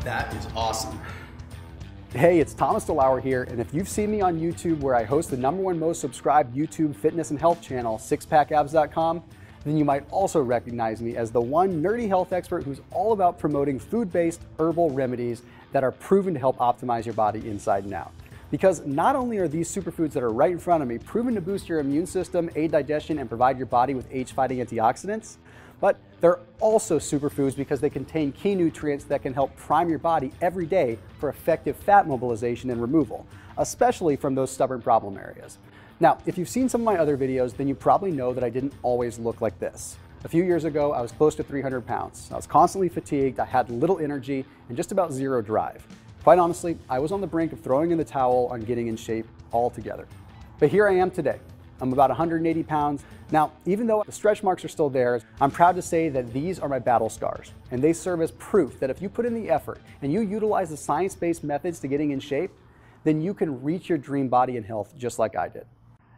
That is awesome. Hey, it's Thomas DeLauer here, and if you've seen me on YouTube where I host the #1 most subscribed YouTube fitness and health channel, SixPackAbs.com, then you might also recognize me as the one nerdy health expert who's all about promoting food-based herbal remedies that are proven to help optimize your body inside and out. Because not only are these superfoods that are right in front of me proven to boost your immune system, aid digestion, and provide your body with age-fighting antioxidants, but they're also superfoods because they contain key nutrients that can help prime your body every day for effective fat mobilization and removal, especially from those stubborn problem areas. Now, if you've seen some of my other videos, then you probably know that I didn't always look like this. A few years ago, I was close to 300 pounds. I was constantly fatigued, I had little energy, and just about zero drive. Quite honestly, I was on the brink of throwing in the towel on getting in shape altogether. But here I am today. I'm about 180 pounds. Now, even though the stretch marks are still there, I'm proud to say that these are my battle scars, and they serve as proof that if you put in the effort and you utilize the science-based methods to getting in shape, then you can reach your dream body and health just like I did.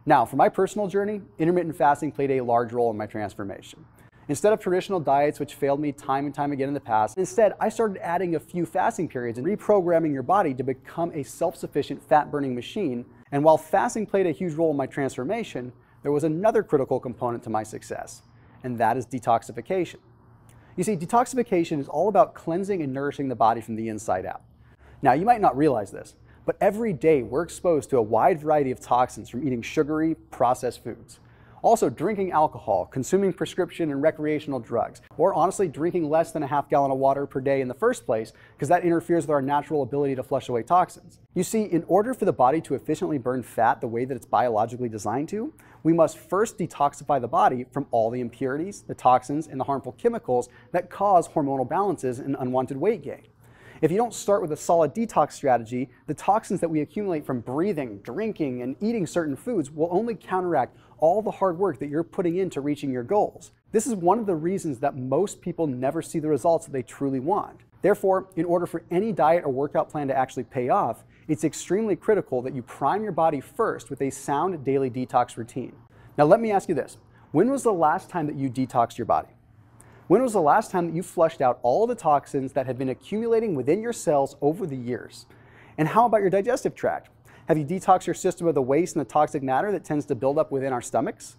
Now, for my personal journey, intermittent fasting played a large role in my transformation. Instead of traditional diets, which failed me time and time again in the past, instead, I started adding a few fasting periods and reprogramming your body to become a self-sufficient fat-burning machine. And while fasting played a huge role in my transformation, there was another critical component to my success, and that is detoxification. You see, detoxification is all about cleansing and nourishing the body from the inside out. Now, you might not realize this, but every day we're exposed to a wide variety of toxins from eating sugary, processed foods. Also, drinking alcohol, consuming prescription and recreational drugs, or honestly drinking less than a half gallon of water per day in the first place, because that interferes with our natural ability to flush away toxins. You see, in order for the body to efficiently burn fat the way that it's biologically designed to, we must first detoxify the body from all the impurities, the toxins, and the harmful chemicals that cause hormonal balances and unwanted weight gain. If you don't start with a solid detox strategy, the toxins that we accumulate from breathing, drinking, and eating certain foods will only counteract all the hard work that you're putting into reaching your goals. This is one of the reasons that most people never see the results that they truly want. Therefore, in order for any diet or workout plan to actually pay off, it's extremely critical that you prime your body first with a sound daily detox routine. Now let me ask you this. When was the last time that you detoxed your body? When was the last time that you flushed out all the toxins that have been accumulating within your cells over the years? And how about your digestive tract? Have you detoxed your system of the waste and the toxic matter that tends to build up within our stomachs?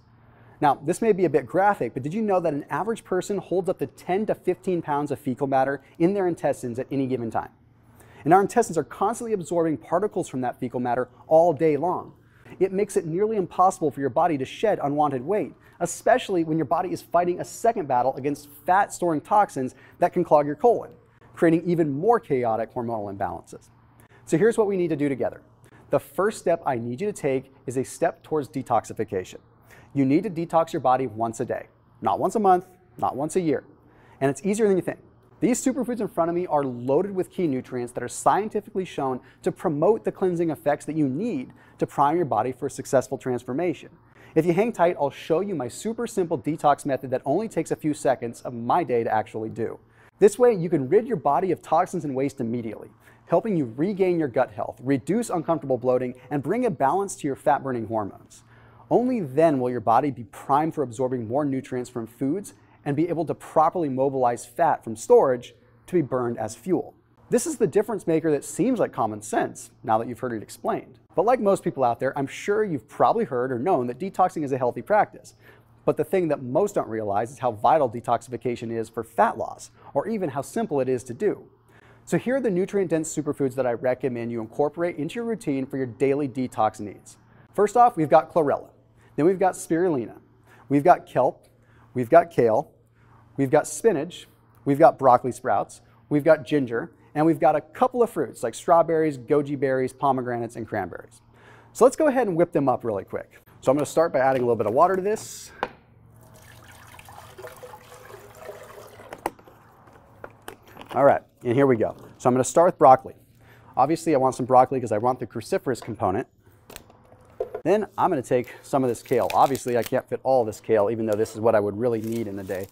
Now, this may be a bit graphic, but did you know that an average person holds up to 10 to 15 pounds of fecal matter in their intestines at any given time? And our intestines are constantly absorbing particles from that fecal matter all day long. It makes it nearly impossible for your body to shed unwanted weight, especially when your body is fighting a second battle against fat-storing toxins that can clog your colon, creating even more chaotic hormonal imbalances. So here's what we need to do together. The first step I need you to take is a step towards detoxification. You need to detox your body once a day, not once a month, not once a year. And it's easier than you think. These superfoods in front of me are loaded with key nutrients that are scientifically shown to promote the cleansing effects that you need to prime your body for a successful transformation. If you hang tight, I'll show you my super simple detox method that only takes a few seconds of my day to actually do. This way, you can rid your body of toxins and waste immediately, helping you regain your gut health, reduce uncomfortable bloating, and bring a balance to your fat-burning hormones. Only then will your body be primed for absorbing more nutrients from foods and be able to properly mobilize fat from storage to be burned as fuel. This is the difference maker that seems like common sense now that you've heard it explained. But like most people out there, I'm sure you've probably heard or known that detoxing is a healthy practice. But the thing that most don't realize is how vital detoxification is for fat loss, or even how simple it is to do. So here are the nutrient-dense superfoods that I recommend you incorporate into your routine for your daily detox needs. First off, we've got chlorella. Then we've got spirulina. We've got kelp. We've got kale. We've got spinach. We've got broccoli sprouts. We've got ginger. And we've got a couple of fruits like strawberries, goji berries, pomegranates, and cranberries. So let's go ahead and whip them up really quick. So I'm going to start by adding a little bit of water to this. All right, and here we go. So I'm going to start with broccoli. Obviously, I want some broccoli because I want the cruciferous component. Then I'm going to take some of this kale. Obviously, I can't fit all this kale, even though this is what I would really need in the day.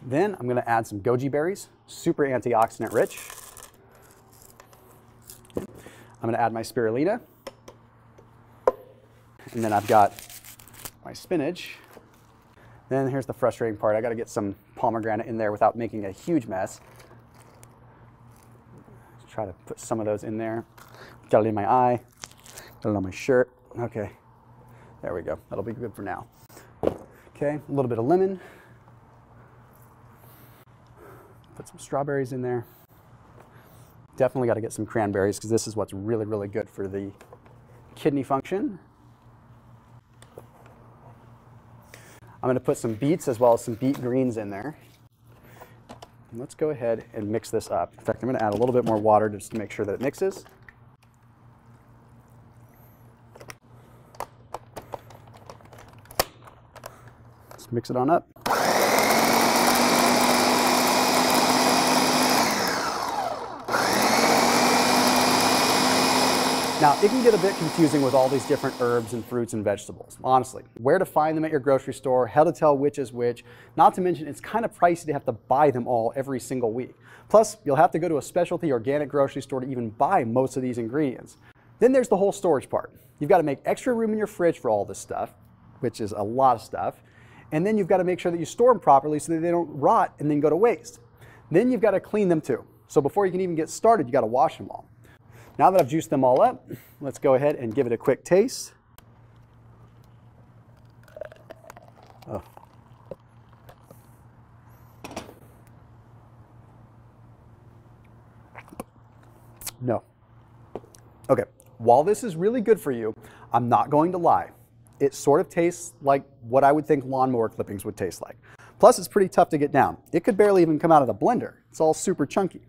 Then I'm going to add some goji berries, super antioxidant rich. I'm going to add my spirulina. And then I've got my spinach. Then here's the frustrating part. I got to get some pomegranate in there without making a huge mess. Try to put some of those in there. Got it in my eye, got it on my shirt. Okay, there we go. That'll be good for now. Okay, a little bit of lemon. Put some strawberries in there. Definitely got to get some cranberries because this is what's really, really good for the kidney function. I'm going to put some beets as well as some beet greens in there. And let's go ahead and mix this up. In fact, I'm going to add a little bit more water just to make sure that it mixes. Let's mix it on up. Now, it can get a bit confusing with all these different herbs and fruits and vegetables, honestly. Where to find them at your grocery store, how to tell which is which, not to mention it's kind of pricey to have to buy them all every single week. Plus, you'll have to go to a specialty organic grocery store to even buy most of these ingredients. Then there's the whole storage part. You've got to make extra room in your fridge for all this stuff, which is a lot of stuff. And then you've got to make sure that you store them properly so that they don't rot and then go to waste. Then you've got to clean them too. So before you can even get started, you got to wash them all. Now that I've juiced them all up, let's go ahead and give it a quick taste. Oh. No. Okay, while this is really good for you, I'm not going to lie. It sort of tastes like what I would think lawnmower clippings would taste like. Plus, it's pretty tough to get down. It could barely even come out of the blender. It's all super chunky.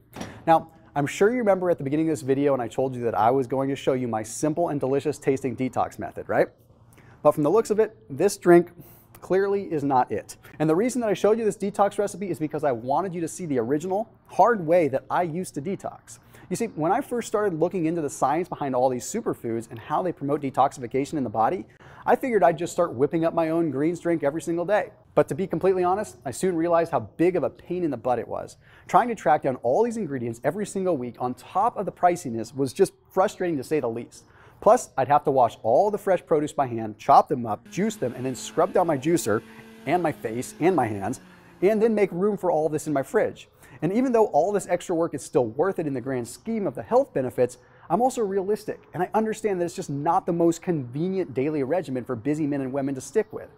Now, I'm sure you remember at the beginning of this video when I told you that I was going to show you my simple and delicious tasting detox method, right? But from the looks of it, this drink clearly is not it. And the reason that I showed you this detox recipe is because I wanted you to see the original, hard way that I used to detox. You see, when I first started looking into the science behind all these superfoods and how they promote detoxification in the body, I figured I'd just start whipping up my own greens drink every single day. But to be completely honest, I soon realized how big of a pain in the butt it was. Trying to track down all these ingredients every single week on top of the priciness was just frustrating to say the least. Plus, I'd have to wash all the fresh produce by hand, chop them up, juice them, and then scrub down my juicer and my face and my hands, and then make room for all this in my fridge. And even though all this extra work is still worth it in the grand scheme of the health benefits, I'm also realistic, and I understand that it's just not the most convenient daily regimen for busy men and women to stick with.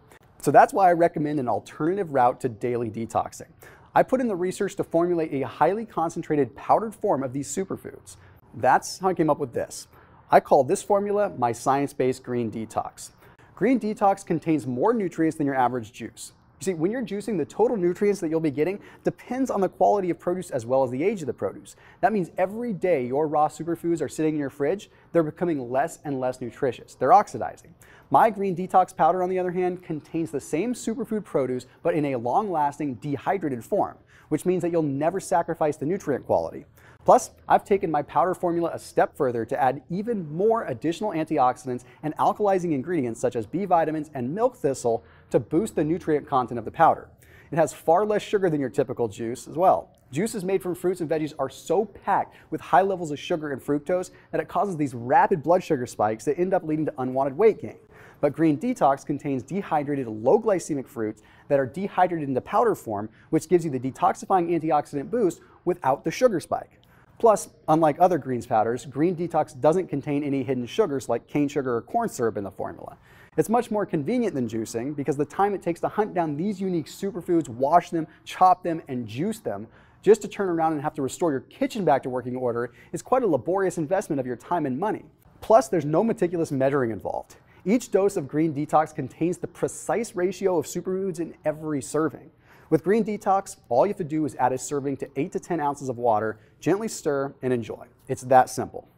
So that's why I recommend an alternative route to daily detoxing. I put in the research to formulate a highly concentrated powdered form of these superfoods. That's how I came up with this. I call this formula my science-based Green Detox. Green Detox contains more nutrients than your average juice. You see, when you're juicing, the total nutrients that you'll be getting depends on the quality of produce as well as the age of the produce. That means every day your raw superfoods are sitting in your fridge, they're becoming less and less nutritious. They're oxidizing. My Green Detox powder, on the other hand, contains the same superfood produce, but in a long-lasting dehydrated form, which means that you'll never sacrifice the nutrient quality. Plus, I've taken my powder formula a step further to add even more additional antioxidants and alkalizing ingredients such as B vitamins and milk thistle to boost the nutrient content of the powder. It has far less sugar than your typical juice as well. Juices made from fruits and veggies are so packed with high levels of sugar and fructose that it causes these rapid blood sugar spikes that end up leading to unwanted weight gain. But Green Detox contains dehydrated low glycemic fruits that are dehydrated into powder form, which gives you the detoxifying antioxidant boost without the sugar spike. Plus, unlike other greens powders, Green Detox doesn't contain any hidden sugars like cane sugar or corn syrup in the formula. It's much more convenient than juicing because the time it takes to hunt down these unique superfoods, wash them, chop them, and juice them, just to turn around and have to restore your kitchen back to working order is quite a laborious investment of your time and money. Plus, there's no meticulous measuring involved. Each dose of Green Detox contains the precise ratio of superfoods in every serving. With Green Detox, all you have to do is add a serving to 8 to 10 ounces of water, gently stir, and enjoy. It's that simple.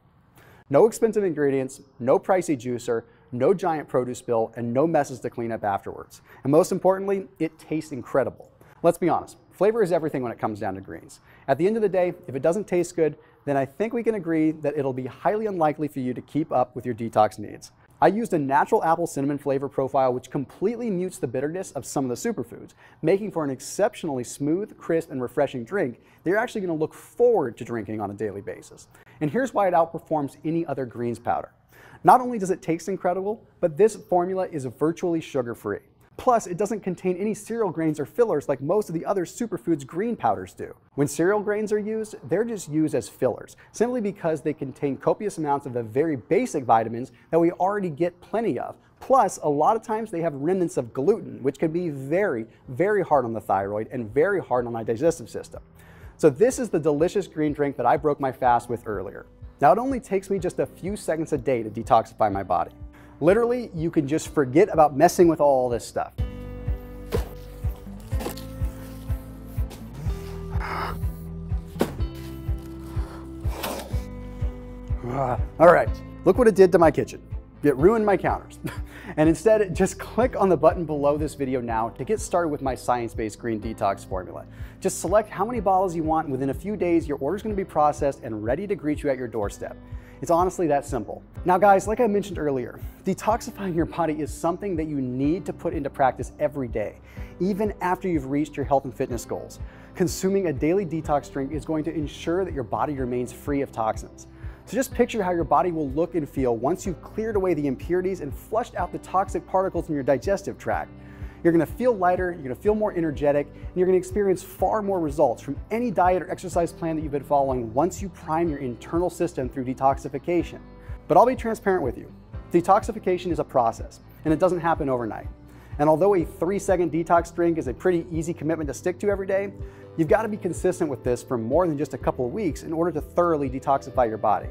No expensive ingredients, no pricey juicer, no giant produce bill, and no messes to clean up afterwards. And most importantly, it tastes incredible. Let's be honest, flavor is everything when it comes down to greens. At the end of the day, if it doesn't taste good, then I think we can agree that it'll be highly unlikely for you to keep up with your detox needs. I used a natural apple cinnamon flavor profile which completely mutes the bitterness of some of the superfoods, making for an exceptionally smooth, crisp, and refreshing drink that you're actually going to look forward to drinking on a daily basis. And here's why it outperforms any other greens powder. Not only does it taste incredible, but this formula is virtually sugar-free. Plus, it doesn't contain any cereal grains or fillers like most of the other superfoods green powders do. When cereal grains are used, they're just used as fillers, simply because they contain copious amounts of the very basic vitamins that we already get plenty of. Plus, a lot of times they have remnants of gluten, which can be very, very hard on the thyroid and very hard on my digestive system. So this is the delicious green drink that I broke my fast with earlier. Now, it only takes me just a few seconds a day to detoxify my body. Literally, you can just forget about messing with all this stuff. All right, look what it did to my kitchen. It ruined my counters. And instead, just click on the button below this video now to get started with my science-based green detox formula. Just select how many bottles you want, and within a few days, your order's gonna be processed and ready to greet you at your doorstep. It's honestly that simple. Now guys, like I mentioned earlier, detoxifying your body is something that you need to put into practice every day, even after you've reached your health and fitness goals. Consuming a daily detox drink is going to ensure that your body remains free of toxins. So just picture how your body will look and feel once you've cleared away the impurities and flushed out the toxic particles in your digestive tract. You're gonna feel lighter, you're gonna feel more energetic, and you're gonna experience far more results from any diet or exercise plan that you've been following once you prime your internal system through detoxification. But I'll be transparent with you. Detoxification is a process, and it doesn't happen overnight. And although a 3-second detox drink is a pretty easy commitment to stick to every day, you've got to be consistent with this for more than just a couple of weeks in order to thoroughly detoxify your body.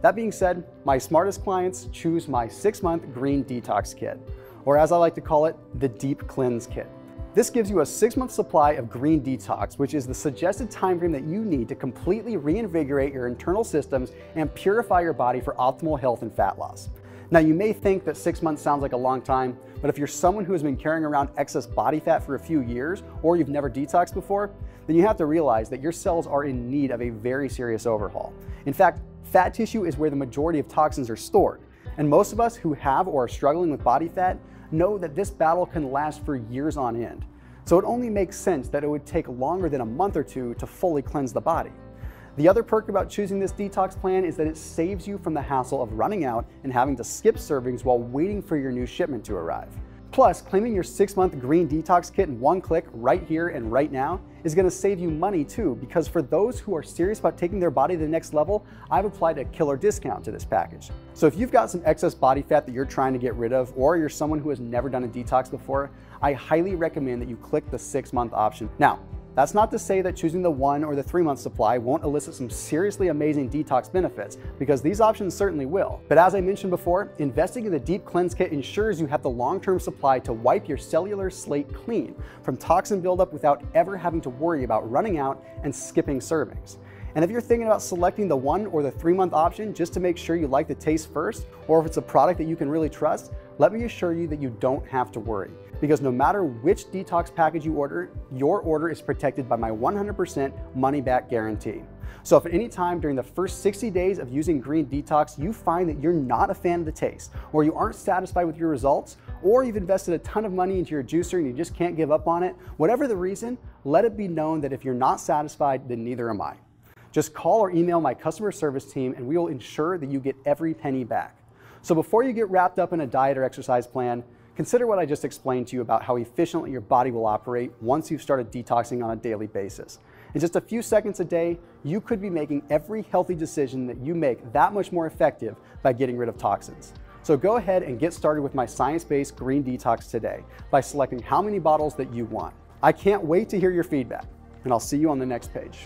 That being said, my smartest clients choose my 6-month Green Detox Kit, or as I like to call it, the Deep Cleanse Kit. This gives you a 6-month supply of Green Detox, which is the suggested time frame that you need to completely reinvigorate your internal systems and purify your body for optimal health and fat loss. Now, you may think that 6 months sounds like a long time, but if you're someone who has been carrying around excess body fat for a few years, or you've never detoxed before, then you have to realize that your cells are in need of a very serious overhaul. In fact, fat tissue is where the majority of toxins are stored. And most of us who have or are struggling with body fat know that this battle can last for years on end. So it only makes sense that it would take longer than a month or two to fully cleanse the body. The other perk about choosing this detox plan is that it saves you from the hassle of running out and having to skip servings while waiting for your new shipment to arrive. Plus, claiming your 6-month Green Detox Kit in one click right here and right now is going to save you money too, because for those who are serious about taking their body to the next level, I've applied a killer discount to this package. So if you've got some excess body fat that you're trying to get rid of, or you're someone who has never done a detox before, I highly recommend that you click the 6-month option. Now, that's not to say that choosing the 1 or the 3-month supply won't elicit some seriously amazing detox benefits, because these options certainly will. But as I mentioned before, investing in the Deep Cleanse Kit ensures you have the long-term supply to wipe your cellular slate clean from toxin buildup without ever having to worry about running out and skipping servings. And if you're thinking about selecting the 1 or the 3-month option just to make sure you like the taste first, or if it's a product that you can really trust, let me assure you that you don't have to worry. Because no matter which detox package you order, your order is protected by my 100% money-back guarantee. So if at any time during the first 60 days of using Green Detox, you find that you're not a fan of the taste, or you aren't satisfied with your results, or you've invested a ton of money into your juicer and you just can't give up on it, whatever the reason, let it be known that if you're not satisfied, then neither am I. Just call or email my customer service team and we will ensure that you get every penny back. So before you get wrapped up in a diet or exercise plan, consider what I just explained to you about how efficiently your body will operate once you've started detoxing on a daily basis. In just a few seconds a day, you could be making every healthy decision that you make that much more effective by getting rid of toxins. So go ahead and get started with my science-based Green Detox today by selecting how many bottles that you want. I can't wait to hear your feedback, and I'll see you on the next page.